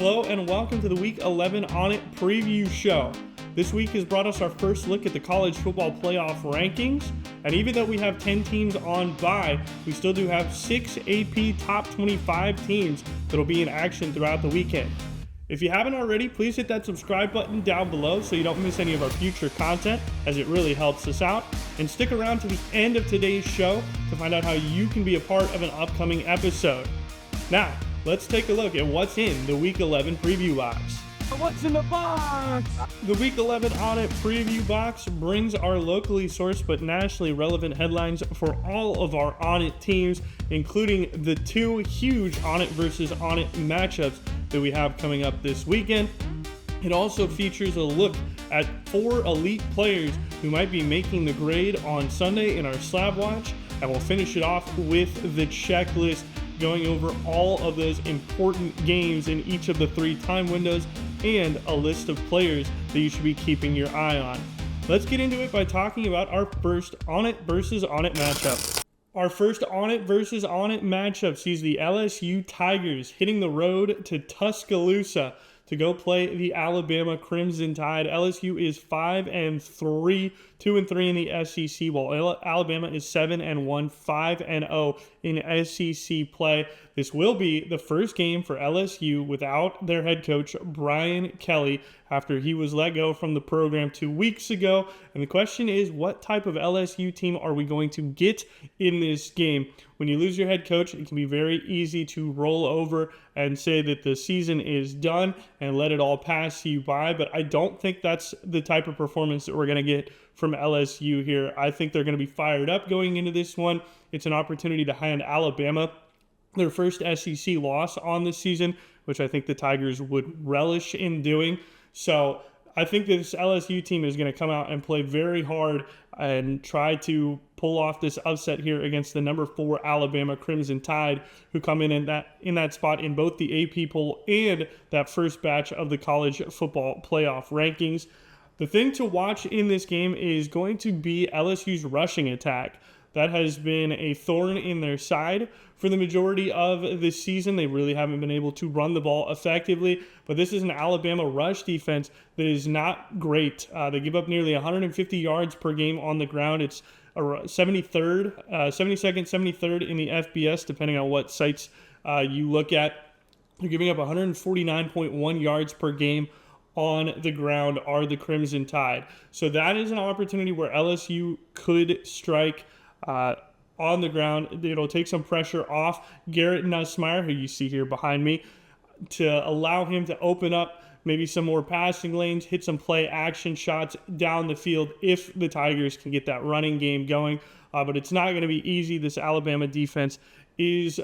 Hello and welcome to the Week 11 ONIT preview show. This week has brought us our first look at the college football playoff rankings, and even though we have 10 teams on bye, we still do have 6 AP top 25 teams that will be in action throughout the weekend. If you haven't already, please hit that subscribe button down below so you don't miss any of our future content, as it really helps us out. And stick around to the end of today's show to find out how you can be a part of an upcoming episode. Now, let's take a look at what's in the Week 11 preview box. What's in the box? The Week 11 ONIT preview box brings our locally sourced but nationally relevant headlines for all of our ONIT teams, including the two huge ONIT versus ONIT matchups that we have coming up this weekend. It also features a look at 4 elite players who might be making the grade on Sunday in our Slab Watch, and we'll finish it off with the checklist, going over all of those important games in each of the 3 time windows and a list of players that you should be keeping your eye on. Let's get into it by talking about our first ONIT versus ONIT matchup. Our first ONIT versus ONIT matchup sees the LSU Tigers hitting the road to Tuscaloosa to go play the Alabama Crimson Tide. LSU is 5-3, 2-3 in the SEC, while Alabama is 7-1, 5-0 in SEC play. This will be the first game for LSU without their head coach, Brian Kelly, after he was let go from the program 2 weeks ago. And the question is, what type of LSU team are we going to get in this game? When you lose your head coach, it can be very easy to roll over and say that the season is done and let it all pass you by. But I don't think that's the type of performance that we're going to get from LSU here. I think they're going to be fired up going into this one. It's an opportunity to hand Alabama their first SEC loss on the season, which I think the Tigers would relish in doing. So I think this LSU team is going to come out and play very hard and try to pull off this upset here against the number 4 Alabama Crimson Tide, who come in that spot in both the AP poll and that first batch of the college football playoff rankings. The thing to watch in this game is going to be LSU's rushing attack. That has been a thorn in their side for the majority of this season. They really haven't been able to run the ball effectively, but this is an Alabama rush defense that is not great. They give up nearly 150 yards per game on the ground. It's 72nd, 73rd in the FBS, depending on what sites you look at. They're giving up 149.1 yards per game on the ground are the Crimson Tide. So that is an opportunity where LSU could strike on the ground. It'll take some pressure off Garrett Nussmeier, who you see here behind me, to allow him to open up maybe some more passing lanes, hit some play action shots down the field if the Tigers can get that running game going. But it's not going to be easy. This Alabama defense is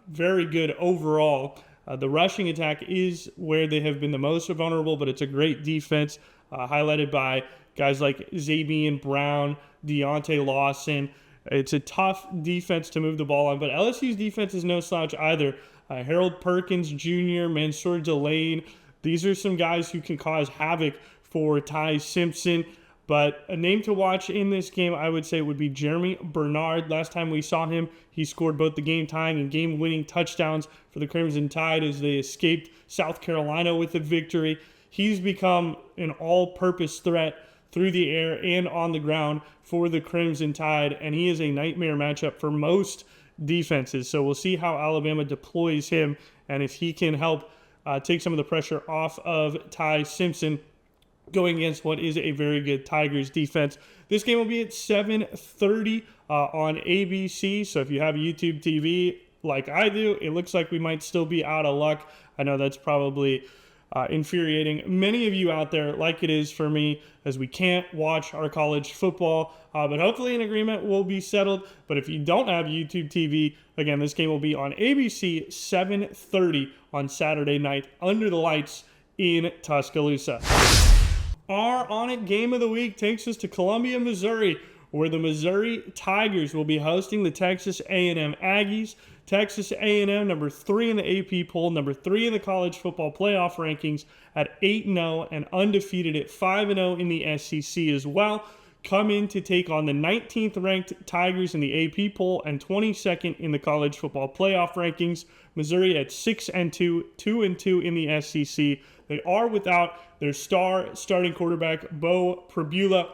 very good overall. The rushing attack is where they have been the most vulnerable, but it's a great defense, highlighted by guys like Zabian Brown, Deontay Lawson. It's a tough defense to move the ball on, but LSU's defense is no slouch either. Harold Perkins Jr., Mansour Delane, these are some guys who can cause havoc for Ty Simpson. But a name to watch in this game, I would say, would be Jeremy Bernard. Last time we saw him, he scored both the game-tying and game-winning touchdowns for the Crimson Tide as they escaped South Carolina with a victory. He's become an all-purpose threat through the air and on the ground for the Crimson Tide, and he is a nightmare matchup for most defenses. So we'll see how Alabama deploys him, and if he can help take some of the pressure off of Ty Simpson going against what is a very good Tigers defense. This game will be at 7:30 on ABC, so if you have YouTube TV like I do, it looks like we might still be out of luck. I know that's probably infuriating many of you out there, like it is for me, as we can't watch our college football, but hopefully an agreement will be settled. But if you don't have YouTube TV, again, this game will be on ABC 7:30 on Saturday night under the lights in Tuscaloosa. Our ONIT game of the week takes us to Columbia, Missouri, where the Missouri Tigers will be hosting the Texas A&M Aggies. Texas A&M, number 3 in the AP poll, number 3 in the college football playoff rankings at 8-0 and undefeated at 5-0 in the SEC as well. come in to take on the 19th ranked Tigers in the AP poll and 22nd in the college football playoff rankings. Missouri at 6-2, 2-2 in the SEC. They are without their starting quarterback, Bo Pribula,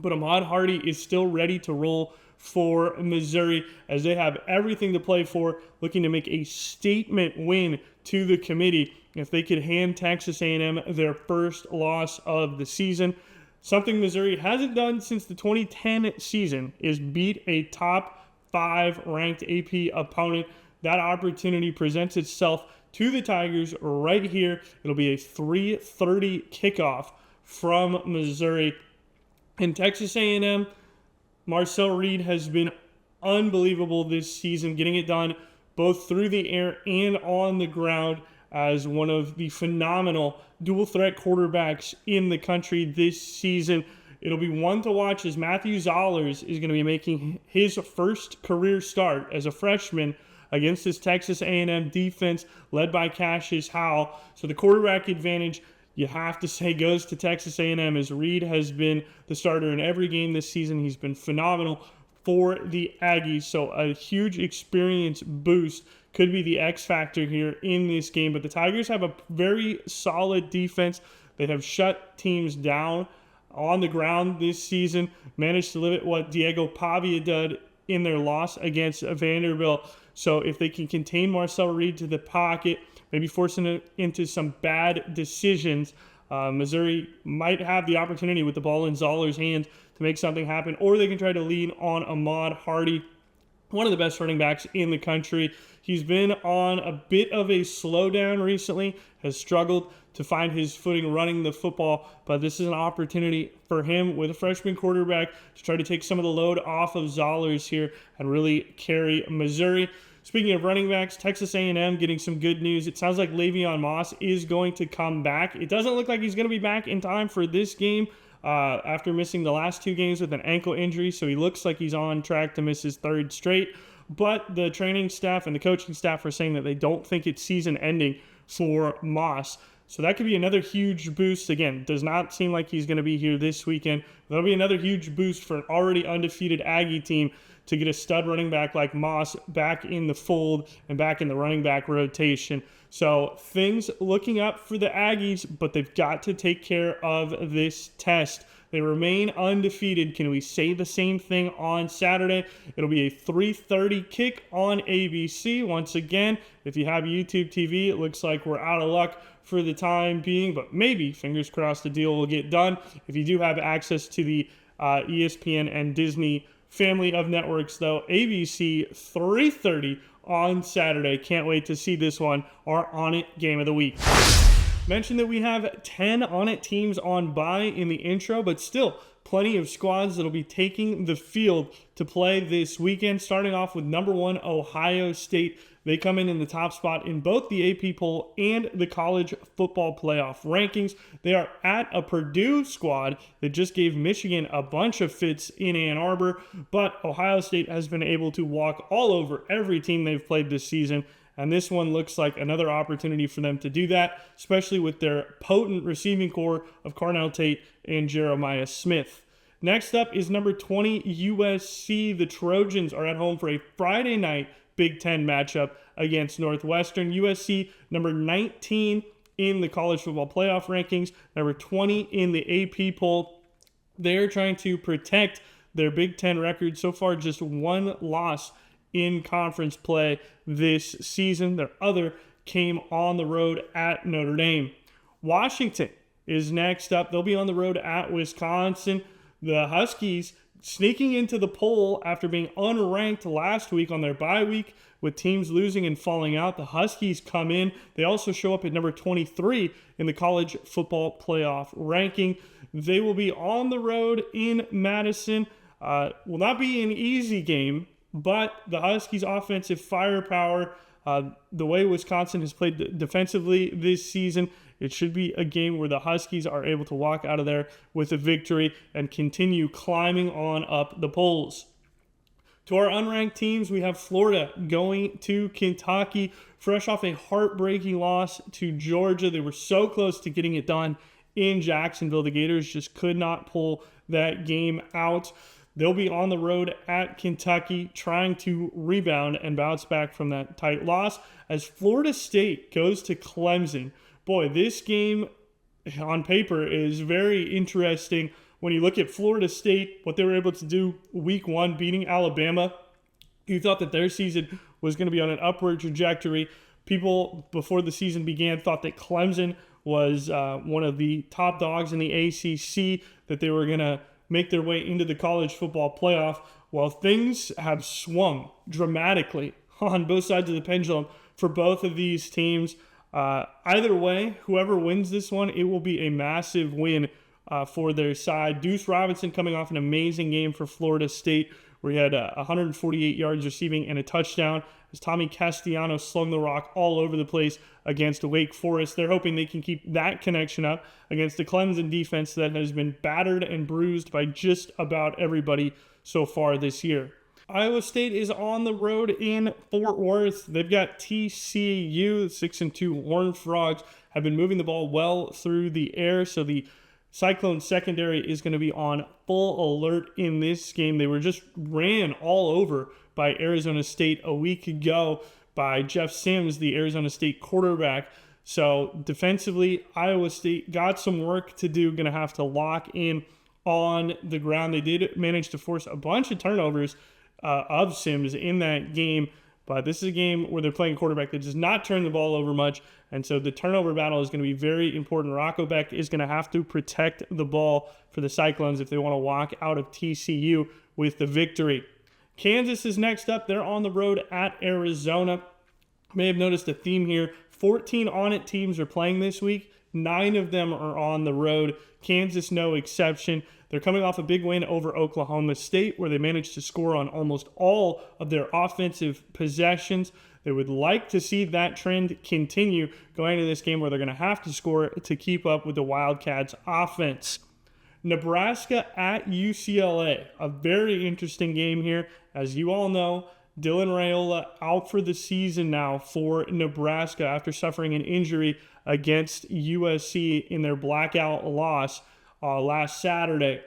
but Ahmad Hardy is still ready to roll for Missouri as they have everything to play for, looking to make a statement win to the committee if they could hand Texas A&M their first loss of the season. Something Missouri hasn't done since the 2010 season is beat a top 5 ranked AP opponent. That opportunity presents itself to the Tigers right here. It'll be a 3:30 kickoff from Missouri. In Texas A&M, Marcel Reed has been unbelievable this season, getting it done both through the air and on the ground as one of the phenomenal dual threat quarterbacks in the country this season. It'll be one to watch as Matthew Zollers is going to be making his first career start as a freshman against this Texas A&M defense led by Cassius Howell. So the quarterback advantage, you have to say, goes to Texas A&M as Reed has been the starter in every game this season. He's been phenomenal for the Aggies. So a huge experience boost could be the X factor here in this game. But the Tigers have a very solid defense. They have shut teams down on the ground this season, managed to limit what Diego Pavia did in their loss against Vanderbilt. So if they can contain Marcel Reed to the pocket, maybe forcing it into some bad decisions, Missouri might have the opportunity with the ball in Zoller's hands to make something happen, or they can try to lean on Ahmad Hardy, one of the best running backs in the country. He's been on a bit of a slowdown recently, has struggled to find his footing running the football, but this is an opportunity for him with a freshman quarterback to try to take some of the load off of Zollers here and really carry Missouri. Speaking of running backs, Texas A&M getting some good news. It sounds like Le'Veon Moss is going to come back. It doesn't look like he's going to be back in time for this game after missing the last 2 games with an ankle injury, so he looks like he's on track to miss his 3rd straight. But the training staff and the coaching staff are saying that they don't think it's season ending for Moss. So that could be another huge boost. Again, does not seem like he's going to be here this weekend. That'll be another huge boost for an already undefeated Aggie team to get a stud running back like Moss back in the fold and back in the running back rotation. So things looking up for the Aggies, but they've got to take care of this test. They remain undefeated. Can we say the same thing on Saturday? It'll be a 3:30 kick on ABC. Once again, if you have YouTube TV, it looks like we're out of luck for the time being, but maybe, fingers crossed, the deal will get done. If you do have access to the ESPN and Disney family of networks, though, ABC 3:30 on Saturday. Can't wait to see this one, our ONIT game of the week. Mentioned that we have 10 ONIT teams on bye in the intro, but still plenty of squads that'll be taking the field to play this weekend, starting off with number 1 Ohio State. They come in the top spot in both the AP poll and the college football playoff rankings. They are at a Purdue squad that just gave Michigan a bunch of fits in Ann Arbor, but Ohio State has been able to walk all over every team they've played this season, and this one looks like another opportunity for them to do that, especially with their potent receiving core of Carnell Tate and Jeremiah Smith. Next up is number 20 USC. The Trojans are at home for a Friday night Big Ten matchup against Northwestern. USC, number 19 in the college football playoff rankings, number 20 in the AP poll. They're trying to protect their Big Ten record. So far, just 1 loss in conference play this season. Their other came on the road at Notre Dame. Washington is next up. They'll be on the road at Wisconsin. The Huskies sneaking into the poll after being unranked last week on their bye week with teams losing and falling out. The Huskies come in. They also show up at number 23 in the college football playoff ranking. They will be on the road in Madison. Will not be an easy game, but the Huskies' offensive firepower, the way Wisconsin has played defensively this season, it should be a game where the Huskies are able to walk out of there with a victory and continue climbing on up the polls. To our unranked teams, we have Florida going to Kentucky, fresh off a heartbreaking loss to Georgia. They were so close to getting it done in Jacksonville. The Gators just could not pull that game out. They'll be on the road at Kentucky trying to rebound and bounce back from that tight loss as Florida State goes to Clemson. Boy, this game on paper is very interesting. When you look at Florida State, what they were able to do week 1, beating Alabama, you thought that their season was going to be on an upward trajectory. People, before the season began, thought that Clemson was one of the top dogs in the ACC, that they were going to make their way into the college football playoff. Well, things have swung dramatically on both sides of the pendulum for both of these teams. Either way, whoever wins this one, it will be a massive win for their side. Deuce Robinson coming off an amazing game for Florida State, where he had 148 yards receiving and a touchdown, as Tommy Castellanos slung the rock all over the place against Wake Forest. They're hoping they can keep that connection up against the Clemson defense that has been battered and bruised by just about everybody so far this year. Iowa State is on the road in Fort Worth. They've got TCU. The 6-2 Horned Frogs have been moving the ball well through the air, so the Cyclone secondary is going to be on full alert in this game. They were just ran all over by Arizona State a week ago by Jeff Sims, the Arizona State quarterback. So defensively, Iowa State got some work to do, going to have to lock in on the ground. They did manage to force a bunch of turnovers of Sims in that game, but this is a game where they're playing a quarterback that does not turn the ball over much, and so the turnover battle is going to be very important. Rocco Beck is going to have to protect the ball for the Cyclones if they want to walk out of TCU with the victory. Kansas is next up. They're on the road at Arizona. You may have noticed a theme here. 14 ONIT teams are playing this week. 9 of them are on the road. Kansas, no exception. They're coming off a big win over Oklahoma State, where they managed to score on almost all of their offensive possessions. They would like to see that trend continue going into this game, where they're going to have to score to keep up with the Wildcats' offense. Nebraska at UCLA, a very interesting game here. As you all know, Dylan Raiola out for the season now for Nebraska after suffering an injury against USC in their blackout loss last Saturday.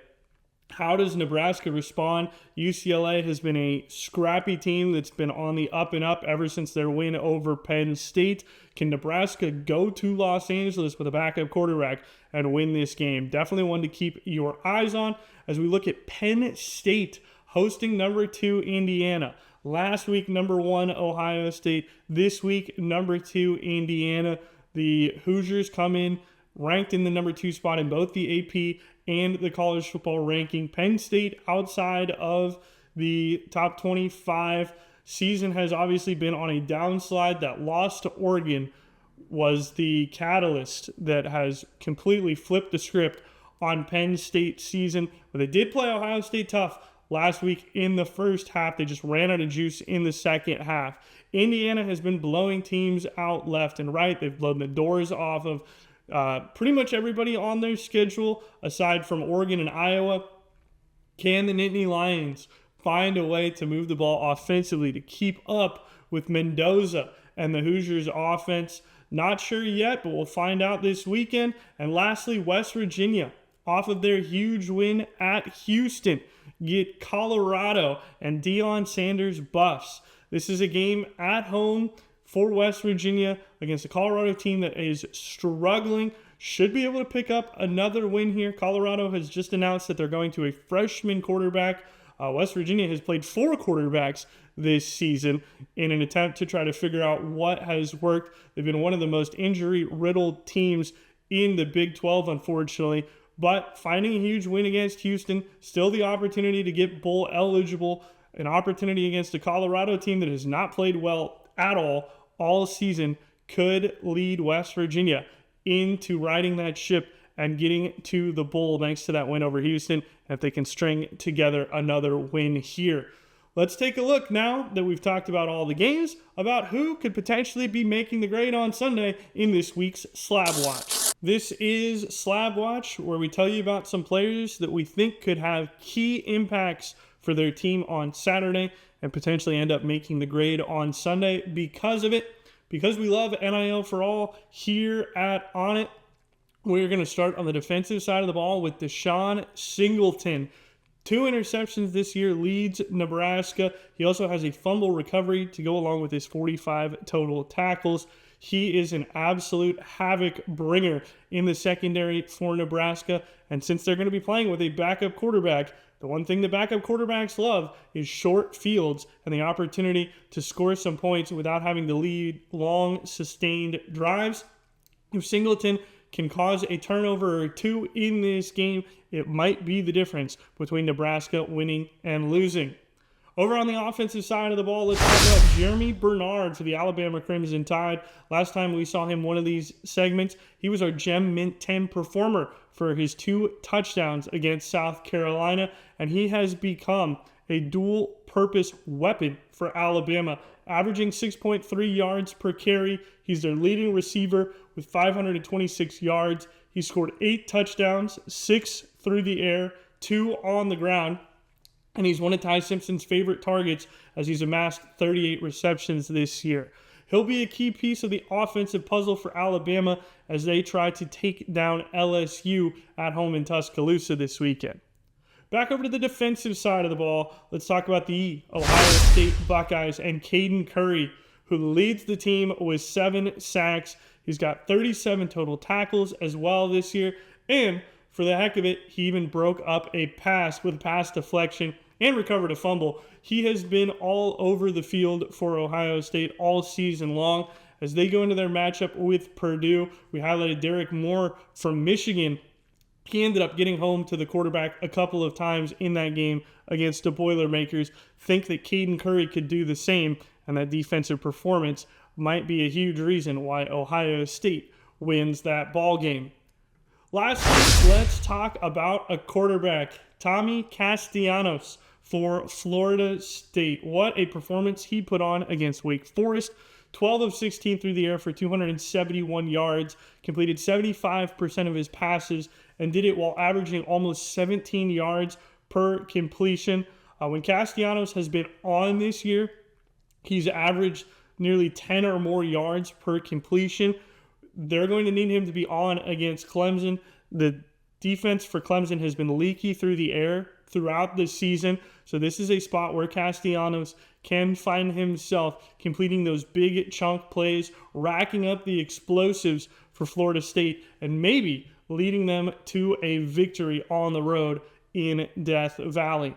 How does Nebraska respond? UCLA has been a scrappy team that's been on the up and up ever since their win over Penn State. Can Nebraska go to Los Angeles with a backup quarterback and win this game? Definitely one to keep your eyes on as we look at Penn State hosting number 2 Indiana. Last week, number 1 Ohio State. This week, number 2 Indiana. The Hoosiers come in ranked in the number 2 spot in both the AP and the college football ranking. Penn State outside of the top 25. Season has obviously been on a downslide. That loss to Oregon was the catalyst that has completely flipped the script on Penn State's season. But they did play Ohio State tough last week in the first half. They just ran out of juice in the second half. Indiana has been blowing teams out left and right. They've blown the doors off of pretty much everybody on their schedule, aside from Oregon and Iowa. Can the Nittany Lions find a way to move the ball offensively to keep up with Mendoza and the Hoosiers offense? Not sure yet, but we'll find out this weekend. And lastly, West Virginia, off of their huge win at Houston, get Colorado and Deion Sanders buffs. This is a game at home for West Virginia against a Colorado team that is struggling. Should be able to pick up another win here. Colorado has just announced that they're going to a freshman quarterback. West Virginia has played 4 quarterbacks this season in an attempt to try to figure out what has worked. They've been one of the most injury-riddled teams in the Big 12, unfortunately. But finding a huge win against Houston, still the opportunity to get bowl eligible, an opportunity against a Colorado team that has not played well at all season, could lead West Virginia into riding that ship and getting to the bowl thanks to that win over Houston, if they can string together another win here. Let's take a look now that we've talked about all the games, about who could potentially be making the grade on Sunday in this week's Slab Watch. This is Slab Watch, where we tell you about some players that we think could have key impacts for their team on Saturday and potentially end up making the grade on Sunday because of it. Because we love NIL for all here at ONIT, We're going to start on the defensive side of the ball with Deshaun Singleton. 2 interceptions this year, leads Nebraska. He also has a fumble recovery to go along with his 45 total tackles. He is an absolute havoc bringer in the secondary for Nebraska. And since they're going to be playing with a backup quarterback, the one thing the backup quarterbacks love is short fields and the opportunity to score some points without having to lead long, sustained drives. If Singleton can cause a turnover or 2 in this game, it might be the difference between Nebraska winning and losing. Over on the offensive side of the ball, let's talk about Jeremy Bernard for the Alabama Crimson Tide. Last time we saw him one of these segments, he was our Gem Mint 10 performer for his 2 touchdowns against South Carolina, and he has become a dual-purpose weapon for Alabama, averaging 6.3 yards per carry. He's their leading receiver with 526 yards. He scored 8 touchdowns, 6 through the air, 2 on the ground. And he's one of Ty Simpson's favorite targets as he's amassed 38 receptions this year. He'll be a key piece of the offensive puzzle for Alabama as they try to take down LSU at home in Tuscaloosa this weekend. Back over to the defensive side of the ball, let's talk about the Ohio State Buckeyes and Caden Curry, who leads the team with 7 sacks. He's got 37 total tackles as well this year, and for the heck of it, he even broke up a pass with pass deflection and recovered a fumble. He has been all over the field for Ohio State all season long as they go into their matchup with Purdue. We highlighted Derek Moore from Michigan. He ended up getting home to the quarterback a couple of times in that game against the Boilermakers. Think that Caden Curry could do the same, and that defensive performance might be a huge reason why Ohio State wins that ball game. Lastly, let's talk about a quarterback, Tommy Castellanos for Florida State. What a performance he put on against Wake Forest. 12 of 16 through the air for 271 yards, completed 75% of his passes, and did it while averaging almost 17 yards per completion. When Castellanos has been on this year, he's averaged nearly 10 or more yards per completion. They're going to need him to be on against Clemson. The defense for Clemson has been leaky through the air throughout the season. So this is a spot where Castellanos can find himself completing those big chunk plays, racking up the explosives for Florida State, and maybe leading them to a victory on the road in Death Valley.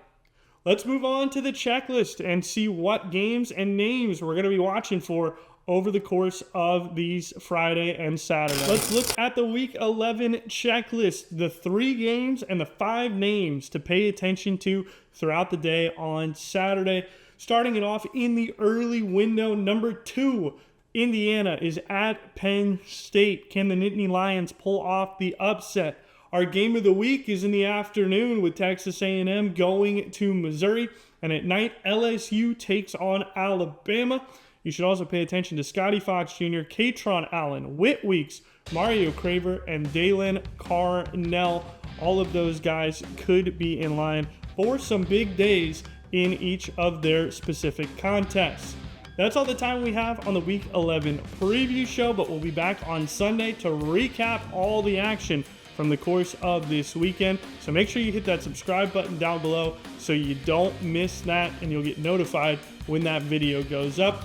Let's move on to the checklist and see what games and names we're going to be watching for over the course of these Friday and Saturday. Let's look at the Week 11 checklist, the 3 games and the 5 names to pay attention to throughout the day on Saturday. Starting it off in the early window, number 2, Indiana is at Penn State. Can the Nittany Lions pull off the upset? Our game of the week is in the afternoon with Texas A&M going to Missouri. And at night, LSU takes on Alabama. You should also pay attention to Scotty Fox Jr., Katron Allen, Whit Weeks, Mario Craver, and Dalen Carnell. All of those guys could be in line for some big days in each of their specific contests. That's all the time we have on the Week 11 preview show, but we'll be back on Sunday to recap all the action from the course of this weekend. So make sure you hit that subscribe button down below so you don't miss that and you'll get notified when that video goes up.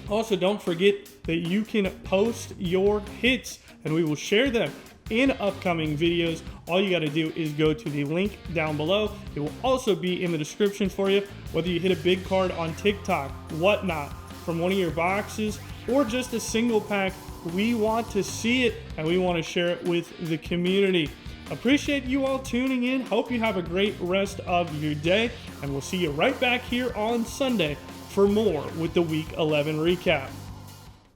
Also, don't forget that you can post your hits and we will share them in upcoming videos. All you got to do is go to the link down below. It will also be in the description for you, whether you hit a big card on TikTok, whatnot, from one of your boxes, or just a single pack. We want to see it and we want to share it with the community. Appreciate you all tuning in. Hope you have a great rest of your day, and we'll see you right back here on Sunday for more with the Week 11 recap.